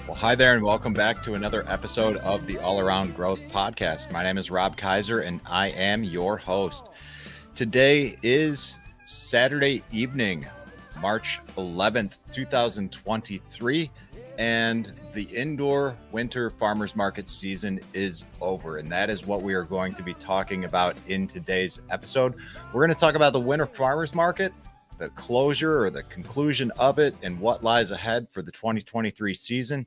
Well, hi there, and welcome back to another episode of the All Around Growth Podcast. My name is Rob Kaiser, and I am your host. Today is Saturday evening, March 11th, 2023, and the indoor winter farmers market season is over, and that is what we are going to be talking about in today's episode. We're going to talk about the winter farmers market, the closure or the conclusion of it, and what lies ahead for the 2023 season.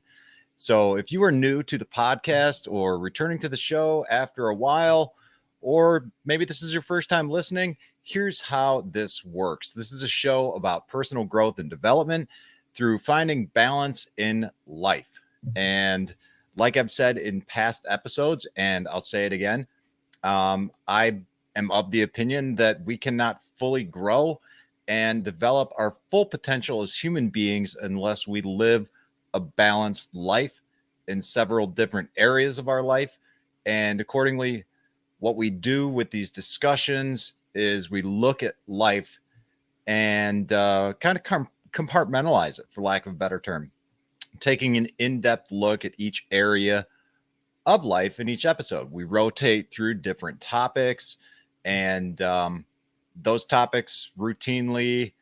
So if you are new to the podcast or returning to the show after a while, or maybe this is your first time listening, here's how this works. This is a show about personal growth and development through finding balance in life. And like I've said in past episodes, and I'll say it again, I am of the opinion that we cannot fully grow and develop our full potential as human beings unless we live a balanced life in several different areas of our life. And accordingly, what we do with these discussions is we look at life and kind of compartmentalize it, for lack of a better term, taking an in-depth look at each area of life in each episode. We rotate through different topics, and those topics routinely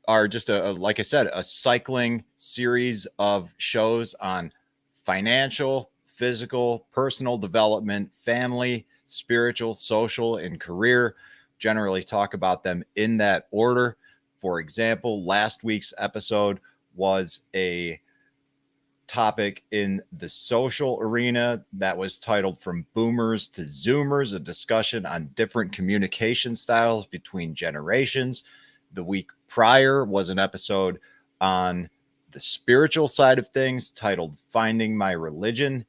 are just like I said, a cycling series of shows on financial, physical, personal development, family, spiritual, social, and career. Generally talk about them in that order. For example, last week's episode was a topic in the social arena that was titled From Boomers to Zoomers, a discussion on different communication styles between generations. The week prior was an episode on the spiritual side of things titled Finding My Religion.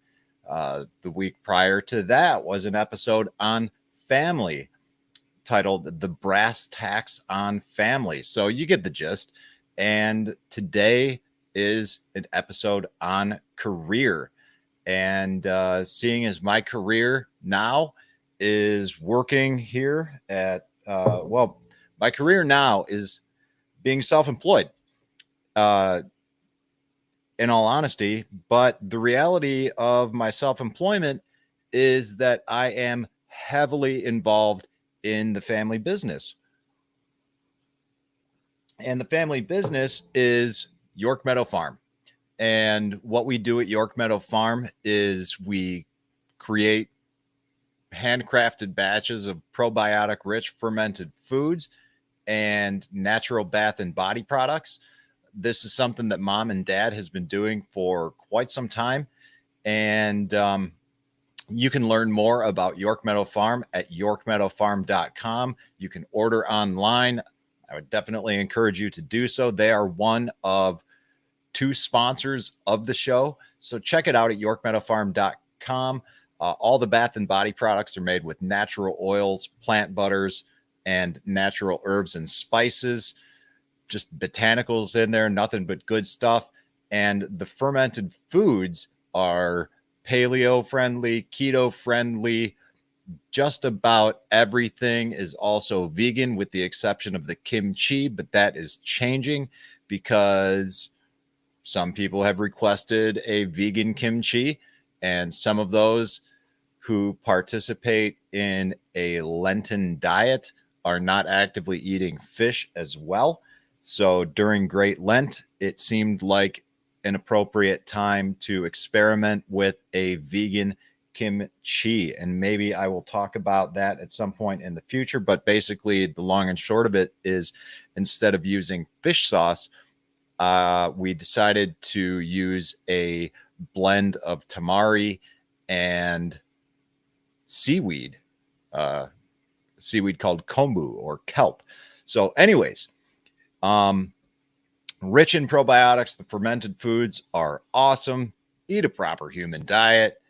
The week prior to that was an episode on family titled The Brass Tacks on Family. So you get the gist. And today is an episode on career. And seeing as my career now is working here at, my career now is being self-employed, in all honesty. But the reality of my self-employment is that I am heavily involved in the family business. And the family business is York Meadow Farm. And what we do at York Meadow Farm is we create handcrafted batches of probiotic rich fermented foods and natural bath and body products. This is something that mom and dad has been doing for quite some time. And you can learn more about York Meadow Farm at yorkmeadowfarm.com. You can order online. I would definitely encourage you to do so. They are one of two sponsors of the show. So check it out at yorkmeadowfarm.com. All the bath and body products are made with natural oils, plant butters, and natural herbs and spices. Just botanicals in there, nothing but good stuff. And the fermented foods are paleo friendly, keto friendly. Just about everything is also vegan, with the exception of the kimchi, but that is changing because some people have requested a vegan kimchi, and some of those who participate in a Lenten diet are not actively eating fish as well. So during Great Lent, it seemed like an appropriate time to experiment with a vegan kimchi. And maybe I will talk about that at some point in the future. But basically, the long and short of it is, instead of using fish sauce, we decided to use a blend of tamari and seaweed called kombu or kelp. So anyways, rich in probiotics, the fermented foods are awesome. Eat a proper human diet.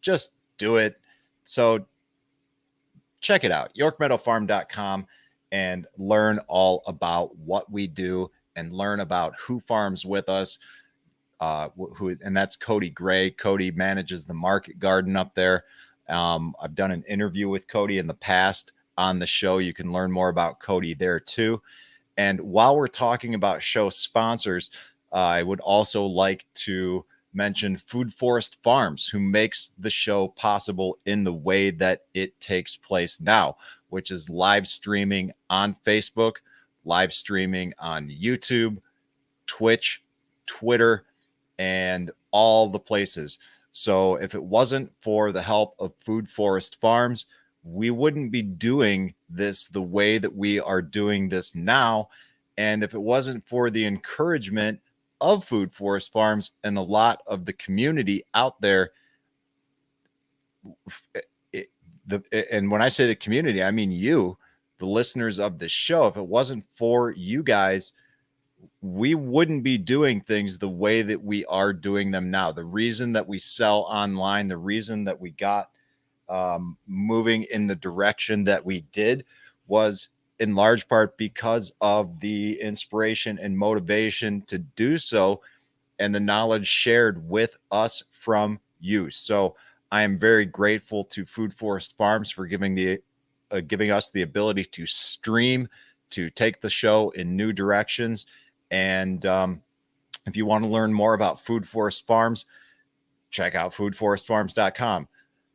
Just do it. So check it out, yorkmeadowfarm.com, and learn all about what we do and learn about who farms with us. And that's Cody Gray. Cody manages the market garden up there. I've done an interview with Cody in the past on the show. You can learn more about Cody there too. And while we're talking about show sponsors, I would also like to mention Food Forest Farms, who makes the show possible in the way that it takes place now, which is live streaming on Facebook, live streaming on YouTube, Twitch, Twitter, and all the places. So if it wasn't for the help of Food Forest Farms, we wouldn't be doing this the way that we are doing this now. And if it wasn't for the encouragement of Food Forest Farms and a lot of the community out there, and when I say the community, I mean you, the listeners of this show. If it wasn't for you guys, we wouldn't be doing things the way that we are doing them now. The reason that we sell online, the reason that we got moving in the direction that we did was in large part because of the inspiration and motivation to do so and the knowledge shared with us from you. So I am very grateful to Food Forest Farms for giving us the ability to stream, to take the show in new directions. And if you want to learn more about Food Forest Farms, check out foodforestfarms.com,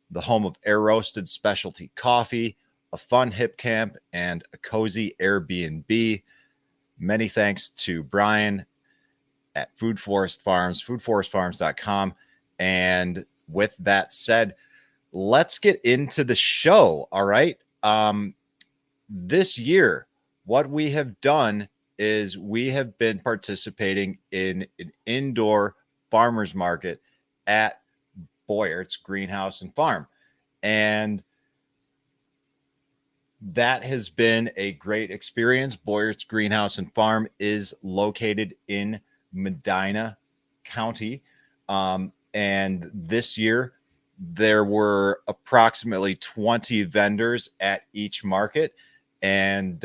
the home of air roasted specialty coffee, a fun hip camp, and a cozy Airbnb. Many thanks to Brian at Food Forest Farms, foodforestfarms.com. And with that said, let's get into the show. All right. This year, what we have done is we have been participating in an indoor farmers market at Boyerts Greenhouse and Farm. And that has been a great experience. Boyerts Greenhouse and Farm is located in Medina County. And this year, there were approximately 20 vendors at each market. And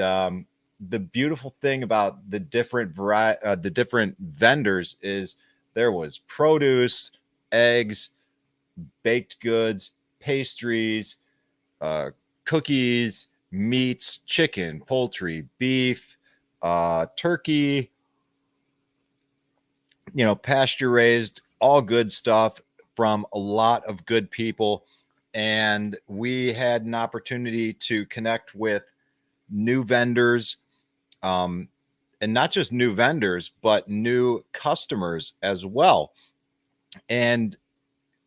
the beautiful thing about the different vendors is there was produce, eggs, baked goods, pastries, cookies, meats, chicken, poultry, beef, turkey, pasture raised, all good stuff from a lot of good people. And we had an opportunity to connect with new vendors, and not just new vendors, but new customers as well. And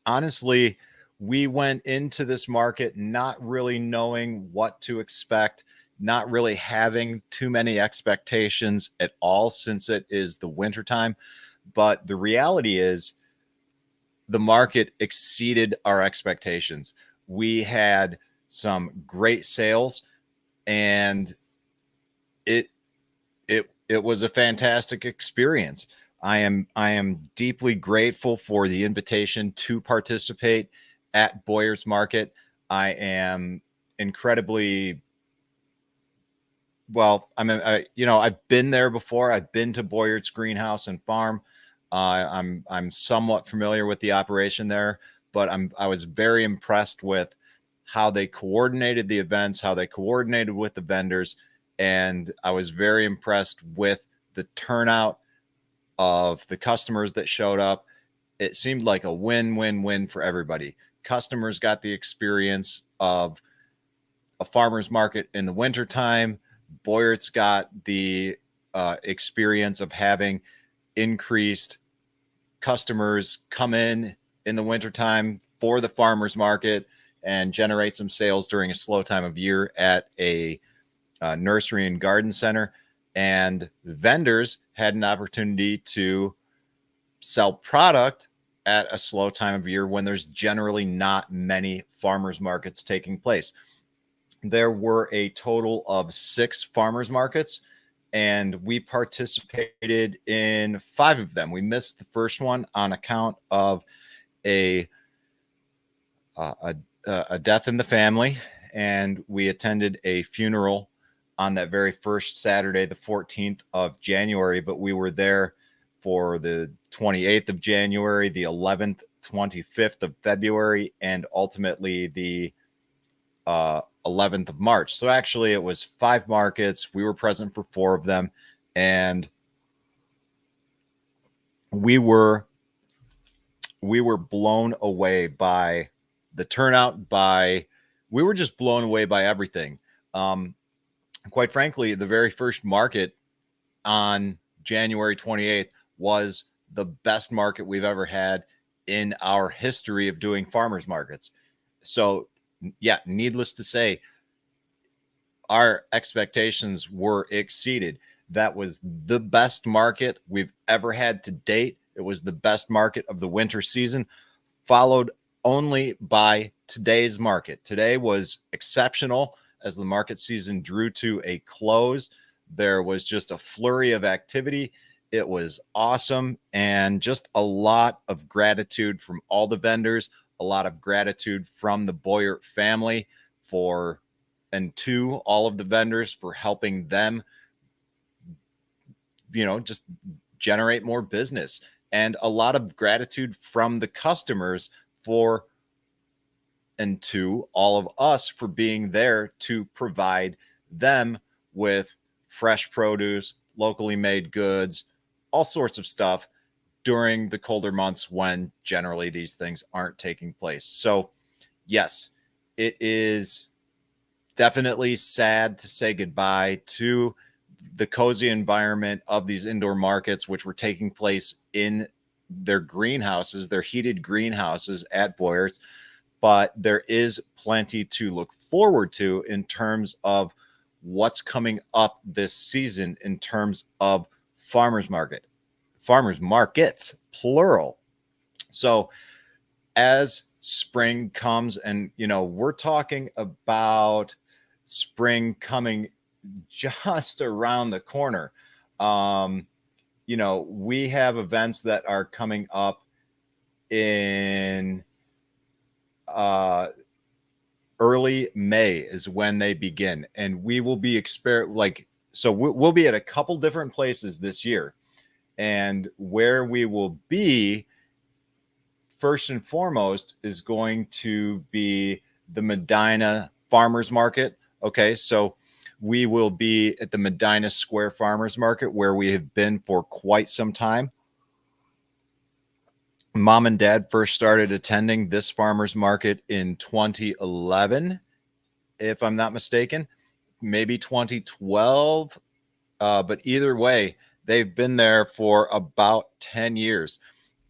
honestly, we went into this market not really knowing what to expect, not really having too many expectations at all, since it is the wintertime. But the reality is the market exceeded our expectations. We had some great sales, and it was a fantastic experience. I am deeply grateful for the invitation to participate at Boyer's Market. I am incredibly well. I've been there before. I've been to Boyer's Greenhouse and Farm. I'm somewhat familiar with the operation there, but I was very impressed with how they coordinated the events, how they coordinated with the vendors, and I was very impressed with the turnout of the customers that showed up. It seemed like a win-win-win for everybody. Customers got the experience of a farmer's market in the wintertime. Boyerts got the experience of having increased customers come in the wintertime for the farmer's market and generate some sales during a slow time of year at a nursery and garden center. And vendors had an opportunity to sell product at a slow time of year when there's generally not many farmers markets taking place. There were a total of 6 farmers markets, and we participated in 5 of them. We missed the first one on account of a death in the family, and we attended a funeral on that very first Saturday, the 14th of January, but we were there for the 28th of January, the 11th, 25th of February, and ultimately the 11th of March. So actually it was 5 markets. We were present for 4 of them. And we were blown away by the turnout. We were just blown away by everything. Quite frankly, the very first market on January 28th was the best market we've ever had in our history of doing farmers markets. So, yeah, needless to say, our expectations were exceeded. That was the best market we've ever had to date. It was the best market of the winter season, followed only by today's market. Today was exceptional as the market season drew to a close. There was just a flurry of activity. It was awesome, and just a lot of gratitude from all the vendors, a lot of gratitude from the Boyert family for and to all of the vendors for helping them, just generate more business, and a lot of gratitude from the customers for and to all of us for being there to provide them with fresh produce, locally made goods, all sorts of stuff during the colder months when generally these things aren't taking place. So, yes, it is definitely sad to say goodbye to the cozy environment of these indoor markets, which were taking place in their greenhouses, their heated greenhouses at Boyerts. But there is plenty to look forward to in terms of what's coming up this season in terms of farmers markets, plural. So as spring comes, and we're talking about spring coming just around the corner. We have events that are coming up in early May is when they begin, and we will be we'll be at a couple different places this year, and where we will be first and foremost is going to be the Medina Farmers Market. Okay, so we will be at the Medina Square Farmers Market, where we have been for quite some time. Mom and Dad first started attending this farmers market in 2011, if I'm not mistaken, maybe 2012. But either way, they've been there for about 10 years.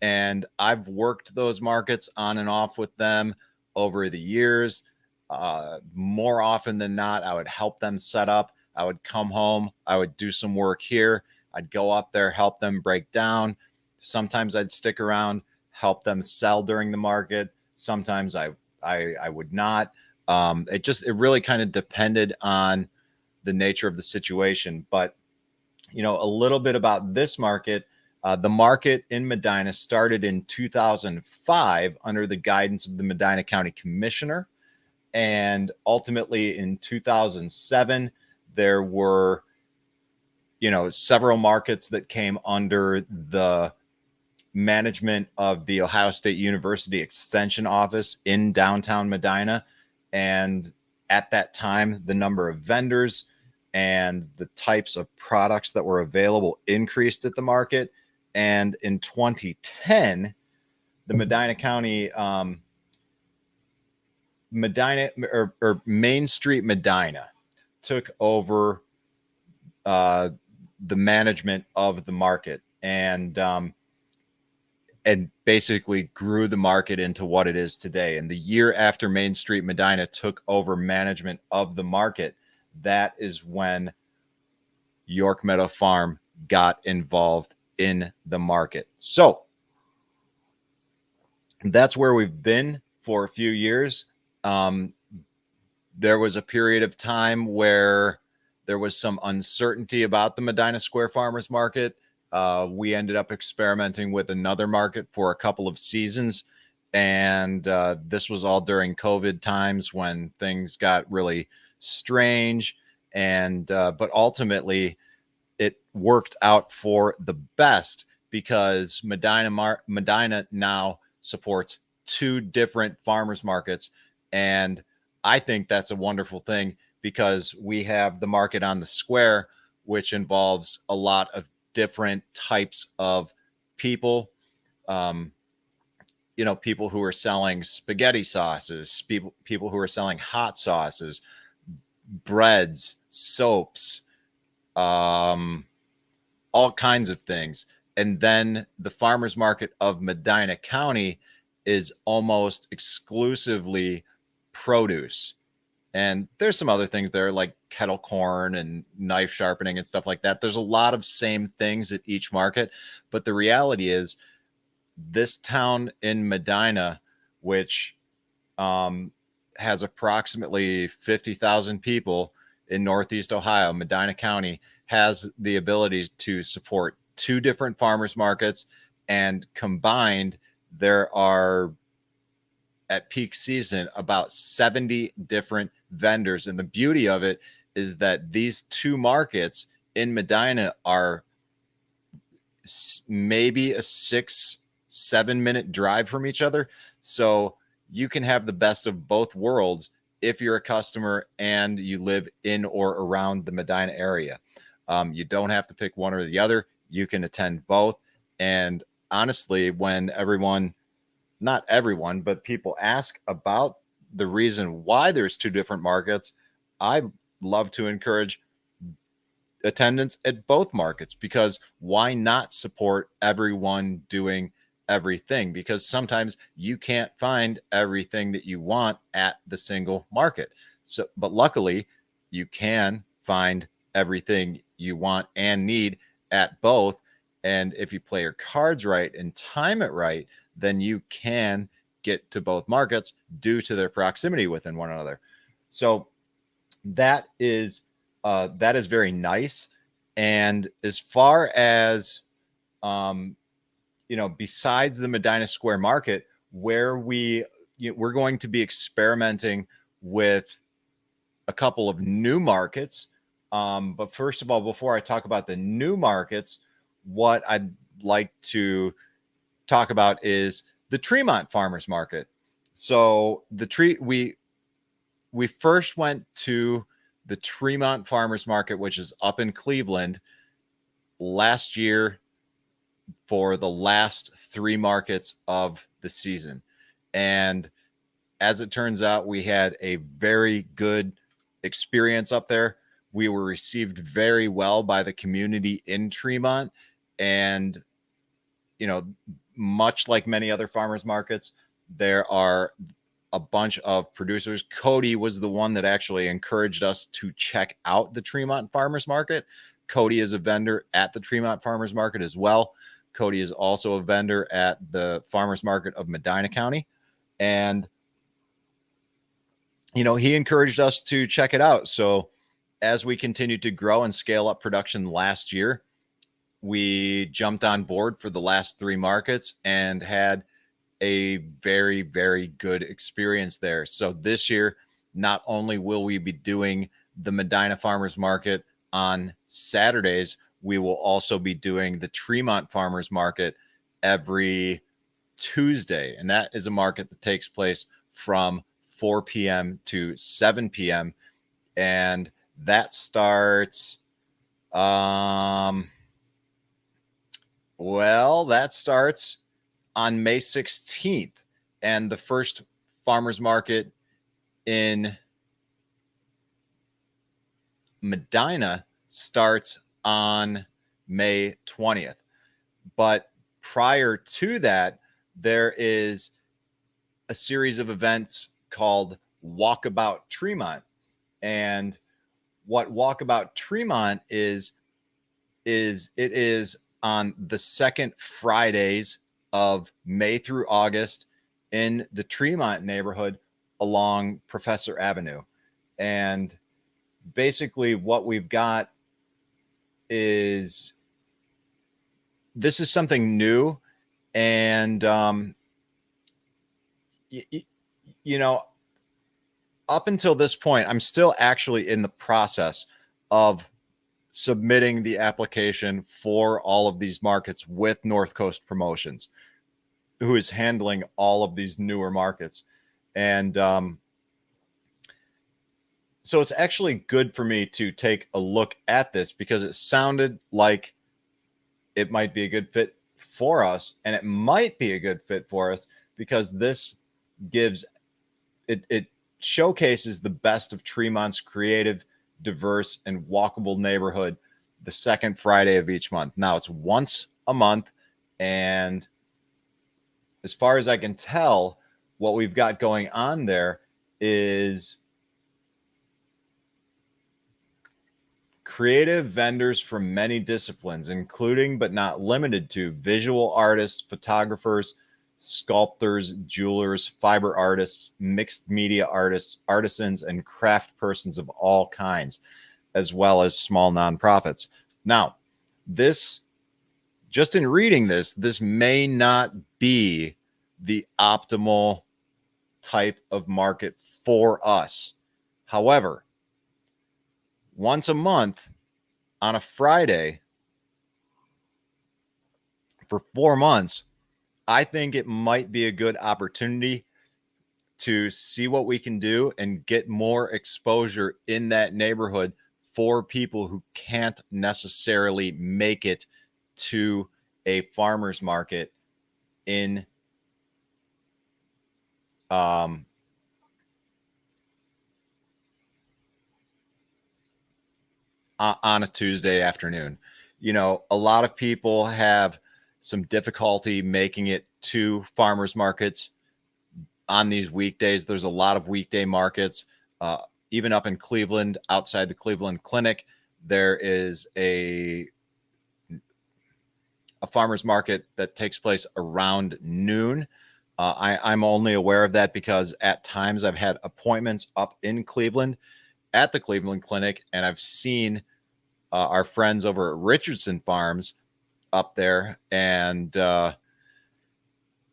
And I've worked those markets on and off with them over the years. More often than not, I would help them set up. I would come home. I would do some work here. I'd go up there, help them break down. Sometimes I'd stick around, help them sell during the market. Sometimes I would not. It really kind of depended on the nature of the situation. But a little bit about this market. The market in Medina started in 2005 under the guidance of the Medina County Commissioner. And ultimately in 2007, there were, several markets that came under the management of the Ohio State University Extension Office in downtown Medina. And at that time, the number of vendors and the types of products that were available increased at the market. And in 2010, the Medina County Main Street Medina took over the management of the market, and basically grew the market into what it is today. And the year after Main Street Medina took over management of the market, that is when York Meadow Farm got involved in the market. So that's where we've been for a few years. There was a period of time where there was some uncertainty about the Medina Square Farmers Market. We ended up experimenting with another market for a couple of seasons. And this was all during COVID times when things got really strange. And but ultimately, it worked out for the best, because Medina now supports two different farmers markets. And I think that's a wonderful thing, because we have the market on the square, which involves a lot of different types of people, people who are selling spaghetti sauces, people who are selling hot sauces, breads, soaps, all kinds of things. And then the farmers market of Medina County is almost exclusively produce. And there's some other things there like kettle corn and knife sharpening and stuff like that. There's a lot of same things at each market. But the reality is this town in Medina, which has approximately 50,000 people in Northeast Ohio, Medina County, has the ability to support two different farmers markets. And combined, there are at peak season about 70 different vendors. And the beauty of it is that these two markets in Medina are maybe a 6-7 minute drive from each other. So you can have the best of both worlds if you're a customer and you live in or around the Medina area. You don't have to pick one or the other. You can attend both. And honestly, when not everyone, but people ask about the reason why there's two different markets, I love to encourage attendance at both markets, because why not support everyone doing everything? Because sometimes you can't find everything that you want at the single market. So, but luckily you can find everything you want and need at both. And if you play your cards right and time it right, then you can get to both markets due to their proximity within one another. So that is very nice. And as far as besides the Medina Square Market, where we're going to be experimenting with a couple of new markets. But first of all, before I talk about the new markets, what I'd like to talk about is the Tremont Farmers Market. So we first went to the Tremont Farmers Market, which is up in Cleveland, last year for the last 3 markets of the season. And as it turns out, we had a very good experience up there. We were received very well by the community in Tremont. And, much like many other farmers markets, there are a bunch of producers. Cody was the one that actually encouraged us to check out the Tremont Farmers Market. Cody is a vendor at the Tremont Farmers Market as well. Cody is also a vendor at the Farmers Market of Medina County. And, he encouraged us to check it out. So as we continued to grow and scale up production last year, we jumped on board for the last 3 markets and had a very, very good experience there. So this year, not only will we be doing the Medina Farmers Market on Saturdays, we will also be doing the Tremont Farmers Market every Tuesday. And that is a market that takes place from 4 p.m. to 7 p.m. And that starts, that starts on May 16th. And the first farmers market in Medina starts on May 20th. But prior to that, there is a series of events called Walkabout Tremont. And what Walkabout Tremont is it is on the second Fridays of May through August in the Tremont neighborhood along Professor Avenue. And basically what we've got is, this is something new. And, up until this point, I'm still actually in the process of submitting the application for all of these markets with North Coast Promotions, who is handling all of these newer markets. And so it's actually good for me to take a look at this, because it sounded like it might be a good fit for us, and it might be a good fit for us because this gives it showcases the best of Tremont's creative, diverse, and walkable neighborhood the second Friday of each month. Now it's once a month, and as far as I can tell, what we've got going on there is creative vendors from many disciplines, including but not limited to visual artists, photographers, sculptors, jewelers, fiber artists, mixed media artists, artisans, and craft persons of all kinds, as well as small nonprofits. Now, this, just in reading this may not be the optimal type of market for us. However, once a month on a Friday for 4 months, I think it might be a good opportunity to see what we can do and get more exposure in that neighborhood for people who can't necessarily make it to a farmer's market in on a Tuesday afternoon. You know, a lot of people have some difficulty making it to farmers markets on these weekdays. There's a lot of weekday markets, even up in Cleveland, outside the Cleveland Clinic. There is a farmer's market that takes place around noon. I'm only aware of that because at times I've had appointments up in Cleveland at the Cleveland Clinic, and I've seen our friends over at Richardson Farms up there. And,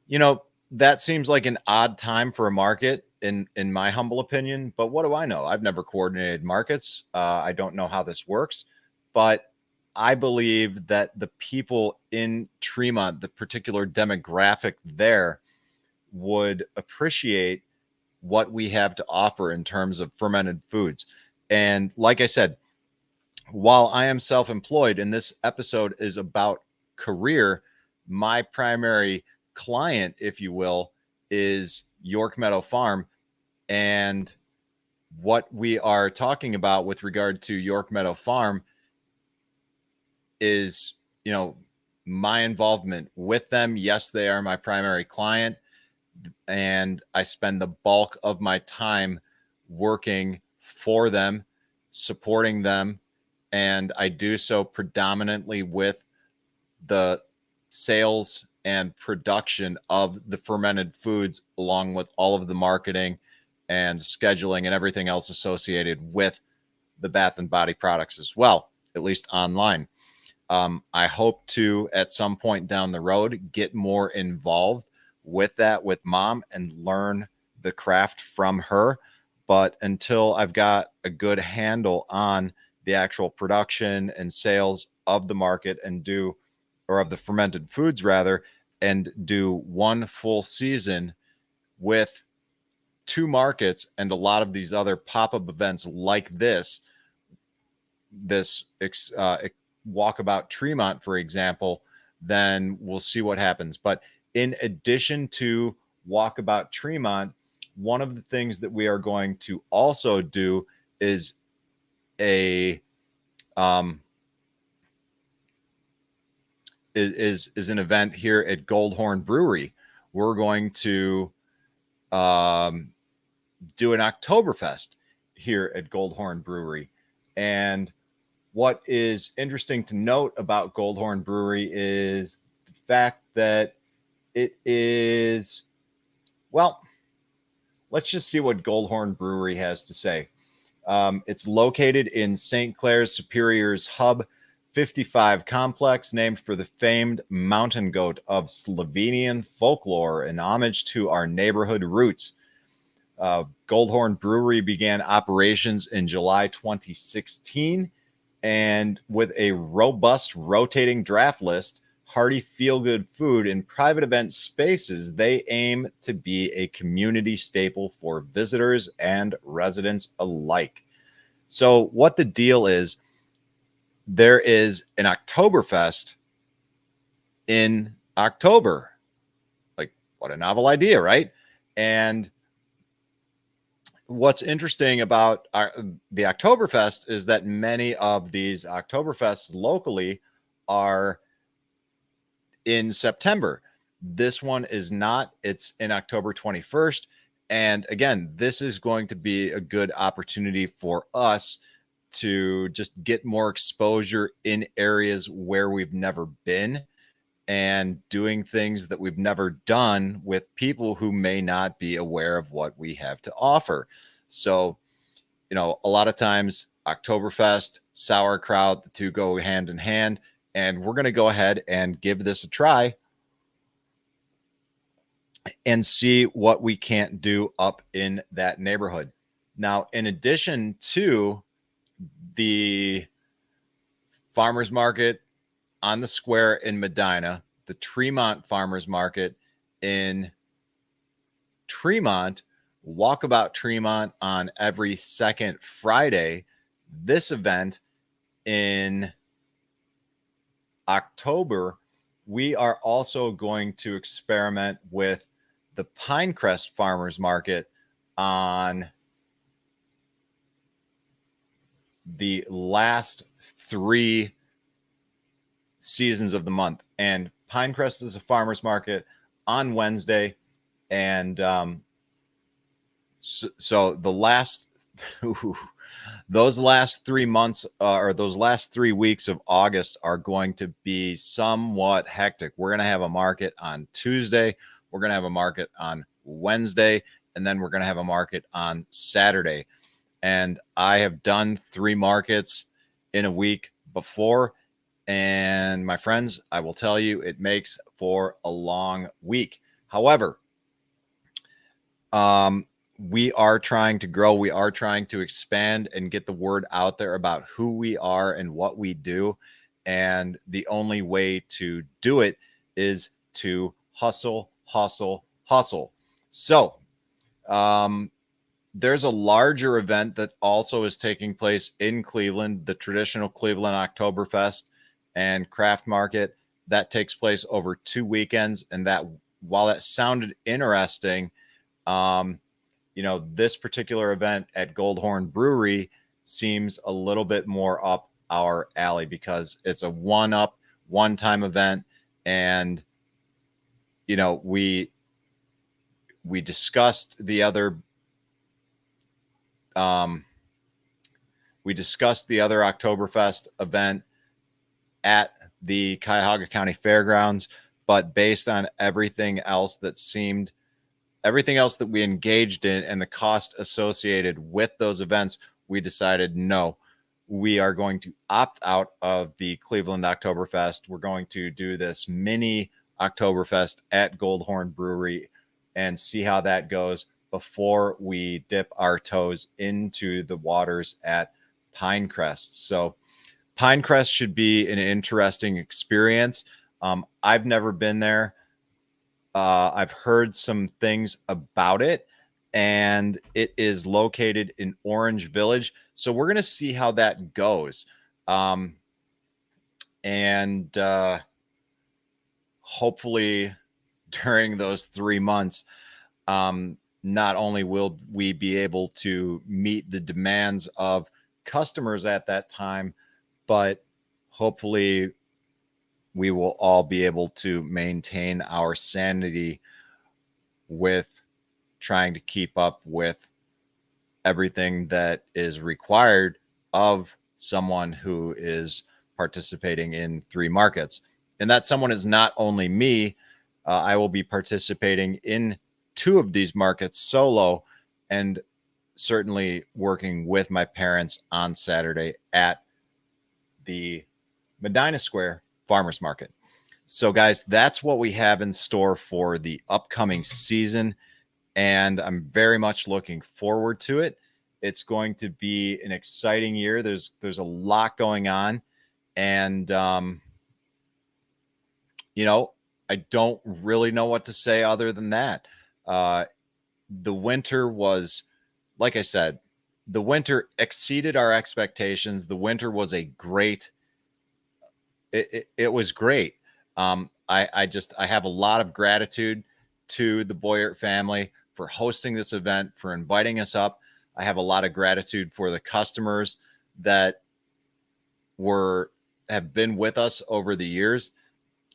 you know, that seems like an odd time for a market in my humble opinion, but what do I know? I've never coordinated markets. I don't know how this works, but I believe that the people in Tremont, the particular demographic there, would appreciate what we have to offer in terms of fermented foods. And like I said, while I am self-employed and this episode is about career, my primary client, if you will, is York Meadow Farm. And what we are talking about with regard to York Meadow Farm is, you know, my involvement with them. Yes, they are my primary client, and I spend the bulk of my time working for them, supporting them, and I do so predominantly with the sales and production of the fermented foods, along with all of the marketing and scheduling and everything else associated with the bath and body products as well, at least online. I hope to, at some point down the road, get more involved with that with Mom and learn the craft from her. But until I've got a good handle on the actual production and sales of the market of the fermented foods rather, and do one full season with 2 markets and a lot of these other pop-up events like this Walkabout Tremont, for example, then we'll see what happens. But in addition to Walkabout Tremont, one of the things that we are going to also do is an event here at Goldhorn Brewery. We're going to do an Oktoberfest here at Goldhorn Brewery. And what is interesting to note about Goldhorn Brewery is the fact that it is, well, let's just see what Goldhorn Brewery has to say. It's located in St. Clair's Superior's Hub 55 complex, named for the famed mountain goat of Slovenian folklore, in homage to our neighborhood roots. Goldhorn Brewery began operations in July 2016, and with a robust rotating draft list, hearty feel-good food, and private event spaces, they aim to be a community staple for visitors and residents alike. So what the deal is, there is an Oktoberfest in October. Like, what a novel idea, right? And what's interesting about the Oktoberfest is that many of these Oktoberfests locally are in September. This one is not. It's in October 21st. And again, this is going to be a good opportunity for us to just get more exposure in areas where we've never been and doing things that we've never done with people who may not be aware of what we have to offer. So, a lot of times Oktoberfest, sauerkraut, the two go hand in hand. And we're going to go ahead and give this a try and see what we can't do up in that neighborhood. Now, in addition to the farmers market on the square in Medina, the Tremont Farmers Market in Tremont, Walkabout Tremont on every second Friday, this event in October, we are also going to experiment with the Pinecrest Farmers Market on the last 3 seasons of the month. And Pinecrest is a farmers market on Wednesday. And so the last those last 3 months or those last 3 weeks of August are going to be somewhat hectic. We're going to have a market on Tuesday. We're going to have a market on Wednesday. And then we're going to have a market on Saturday. And I have done 3 markets in a week before. And my friends, I will tell you, it makes for a long week. However, we are trying to grow. We are trying to expand and get the word out there about who we are and what we do. And the only way to do it is to hustle, hustle, hustle. So, there's a larger event that also is taking place in Cleveland, the traditional Cleveland Oktoberfest and Craft Market. That takes place over 2 weekends. And that, while that sounded interesting, this particular event at Goldhorn Brewery seems a little bit more up our alley because it's a one-time event. And, we discussed the other Oktoberfest event at the Cuyahoga County Fairgrounds, but based on everything else that we engaged in and the cost associated with those events, we decided, no, we are going to opt out of the Cleveland Oktoberfest. We're going to do this mini Oktoberfest at Goldhorn Brewery and see how that goes before we dip our toes into the waters at Pinecrest. So Pinecrest should be an interesting experience. I've never been there. I've heard some things about it, and it is located in Orange Village. So we're going to see how that goes. And hopefully during those 3 months, not only will we be able to meet the demands of customers at that time, but hopefully we will all be able to maintain our sanity with trying to keep up with everything that is required of someone who is participating in 3 markets. And that someone is not only me. I will be participating in 2 of these markets solo and certainly working with my parents on Saturday at the Medina Square Farmers Market. So guys, that's what we have in store for the upcoming season. And I'm very much looking forward to it. It's going to be an exciting year. There's a lot going on. And, I don't really know what to say other than that. The winter was, like I said, the winter exceeded our expectations. The winter was it was great. I have a lot of gratitude to the Boyert family for hosting this event, for inviting us up. I have a lot of gratitude for the customers that have been with us over the years.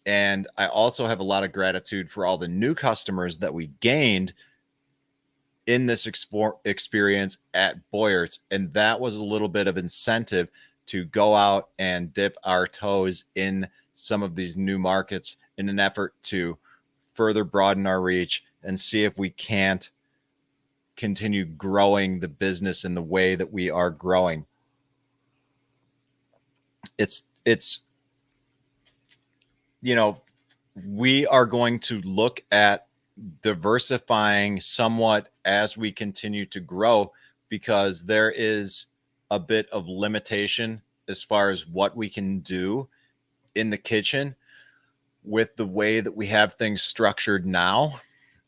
And I also have a lot of gratitude for all the new customers that we gained in this experience at Boyerts. And that was a little bit of incentive to go out and dip our toes in some of these new markets in an effort to further broaden our reach and see if we can't continue growing the business in the way that we are growing. It's we are going to look at diversifying somewhat as we continue to grow, because there is a bit of limitation as far as what we can do in the kitchen with the way that we have things structured now.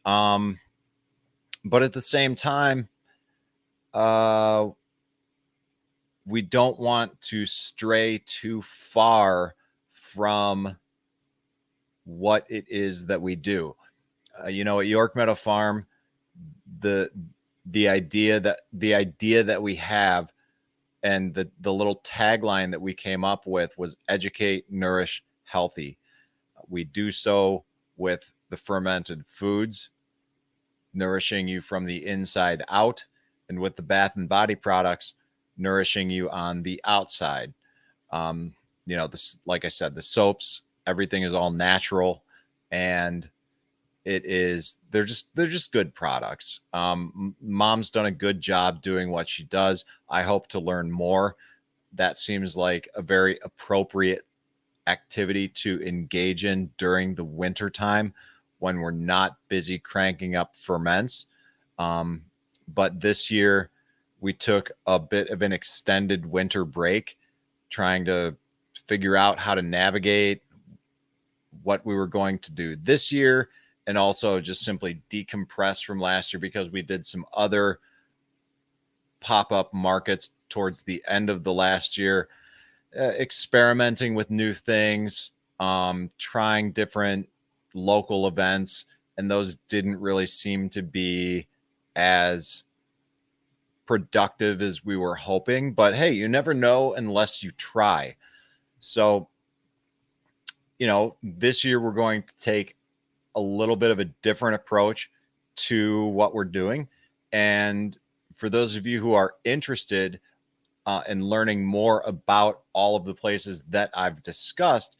But at the same time, we don't want to stray too far from what it is that we do. At York Meadow Farm, the idea that we have, and the little tagline that we came up with was educate, nourish, healthy. We do so with the fermented foods, nourishing you from the inside out, and with the bath and body products, nourishing you on the outside. This, like I said, the soaps, everything is all natural, and they're just good products. Mom's done a good job doing what she does. I hope to learn more. That seems like a very appropriate activity to engage in during the winter time when we're not busy cranking up ferments. But this year we took a bit of an extended winter break, trying to figure out how to navigate what we were going to do this year, and also just simply decompress from last year, because we did some other pop-up markets towards the end of the last year, experimenting with new things, trying different local events, and those didn't really seem to be as productive as we were hoping. But hey, you never know unless you try. So, this year we're going to take a little bit of a different approach to what we're doing. And for those of you who are interested in learning more about all of the places that I've discussed,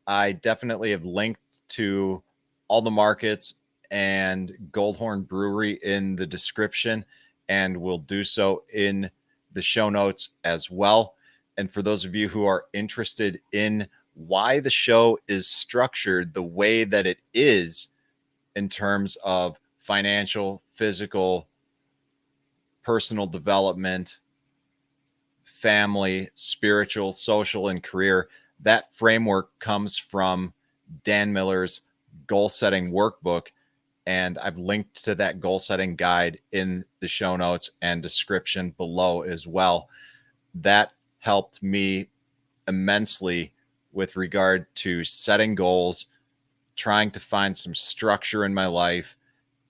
I definitely have linked to all the markets and Goldhorn Brewery in the description, and will do so in the show notes as well. And for those of you who are interested in why the show is structured the way that it is, in terms of financial, physical, personal development, family, spiritual, social, and career, that framework comes from Dan Miller's goal setting workbook. And I've linked to that goal setting guide in the show notes and description below as well. That helped me immensely with regard to setting goals, trying to find some structure in my life.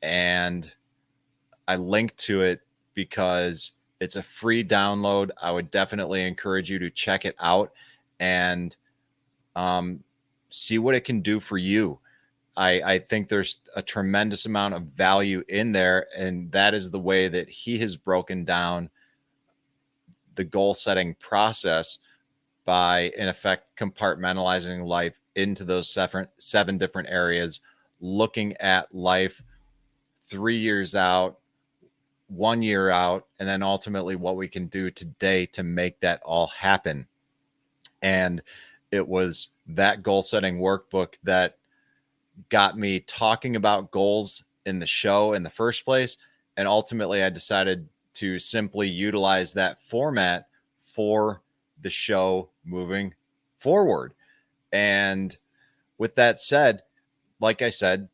And I linked to it because it's a free download. I would definitely encourage you to check it out and see what it can do for you. I think there's a tremendous amount of value in there, and that is the way that he has broken down the goal setting process by, in effect, compartmentalizing life into those seven different areas, looking at life 3 years out, 1 year out, and then ultimately what we can do today to make that all happen. And it was that goal setting workbook that got me talking about goals in the show in the first place. And ultimately I decided to simply utilize that format for the show moving forward. And with that said, like I said,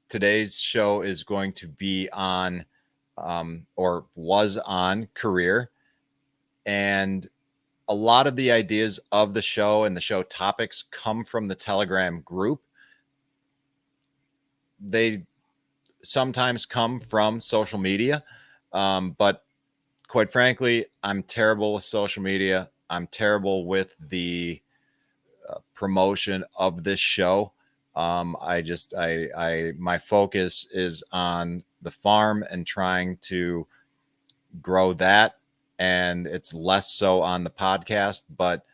today's show is going to be on or was on career. And a lot of the ideas of the show and the show topics come from the Telegram group. they sometimes come from social media. But quite frankly, I'm terrible with social media. I'm terrible with the promotion of this show. My focus is on the farm and trying to grow that. And it's less so on the podcast, but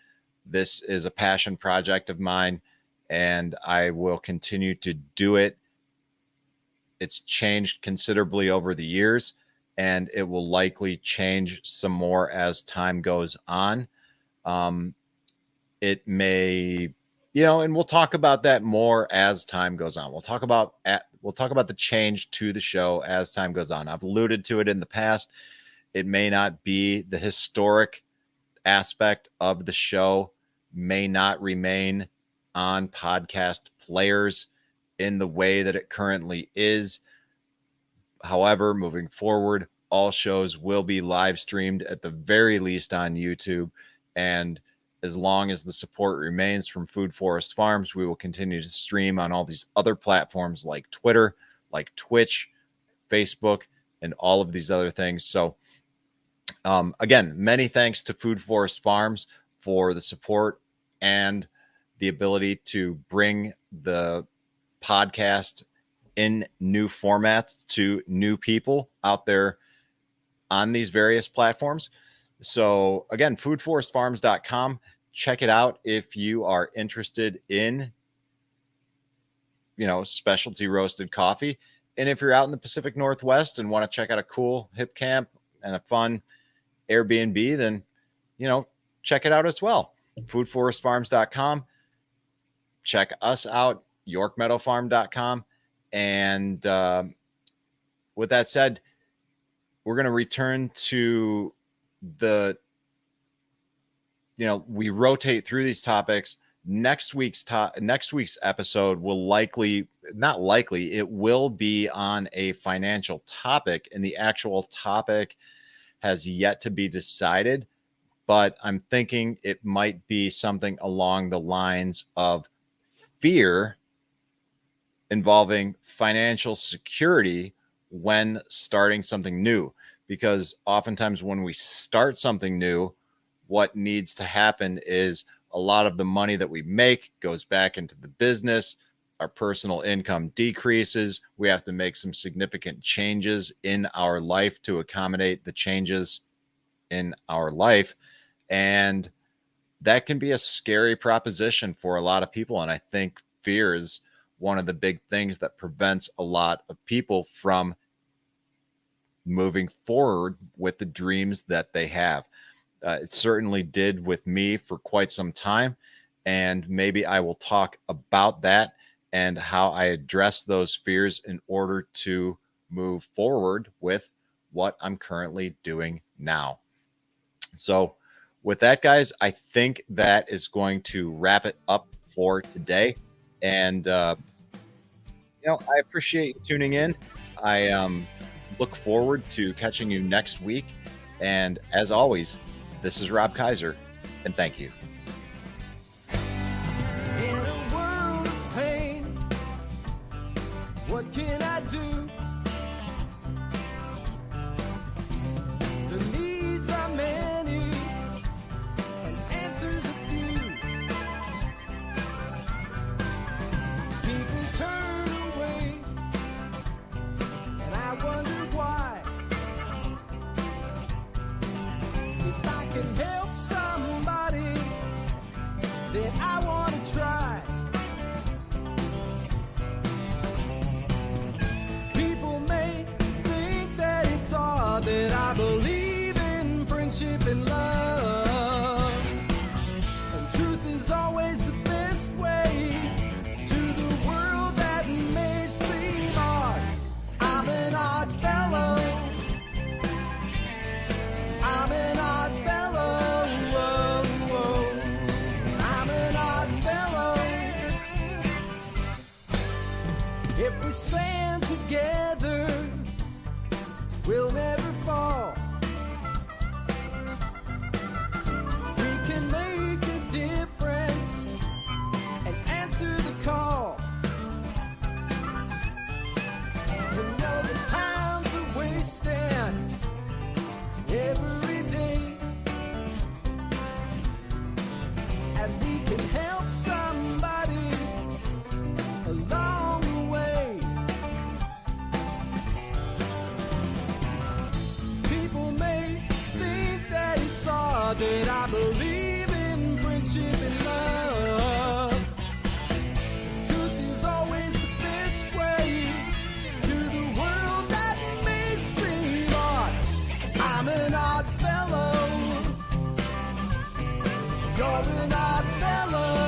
this is a passion project of mine and I will continue to do it. It's changed considerably over the years and it will likely change some more as time goes on. It may, and we'll talk about that more as time goes on. We'll talk about the change to the show as time goes on. I've alluded to it in the past. It may not be the historic aspect of the show, may not remain on podcast players in the way that it currently is. However, moving forward, all shows will be live streamed at the very least on YouTube. And as long as the support remains from Food Forest Farms, we will continue to stream on all these other platforms like Twitter, like Twitch, Facebook, and all of these other things. So again, many thanks to Food Forest Farms for the support and the ability to bring the podcast in new formats to new people out there on these various platforms. So again, foodforestfarms.com. Check it out if you are interested in, specialty roasted coffee. And if you're out in the Pacific Northwest and want to check out a cool hip camp and a fun Airbnb, then, check it out as well. Foodforestfarms.com. Check us out, yorkmeadowfarm.com. And with that said, we're going to return to we rotate through these topics. Next week's episode will it will be on a financial topic, and the actual topic has yet to be decided, but I'm thinking it might be something along the lines of fear involving financial security when starting something new. Because oftentimes when we start something new, what needs to happen is a lot of the money that we make goes back into the business. Our personal income decreases. We have to make some significant changes in our life to accommodate the changes in our life. And that can be a scary proposition for a lot of people. And I think fear is one of the big things that prevents a lot of people from moving forward with the dreams that they have. It certainly did with me for quite some time. And maybe I will talk about that and how I address those fears in order to move forward with what I'm currently doing now. So with that, guys, I think that is going to wrap it up for today. And, I appreciate you tuning in. I look forward to catching you next week. And as always, this is Rob Kaiser, and thank you. In a world of pain, what can I do? The needs are many, and answers a few. People turn away, and I wonder why. If I can help somebody, then I want to try. People may think that it's odd that I believe in friendship and love. And truth is always the best way to the world that may seem odd. I'm an odd fellow. I'm an odd fellow. I'm an odd fellow. If we stand together, we'll never fall. and we can help somebody along the way. People may think that it's odd that I believe in friendship and love. Truth is always the best way to the world that may seem odd. I'm an odd fellow. You're an odd fellow.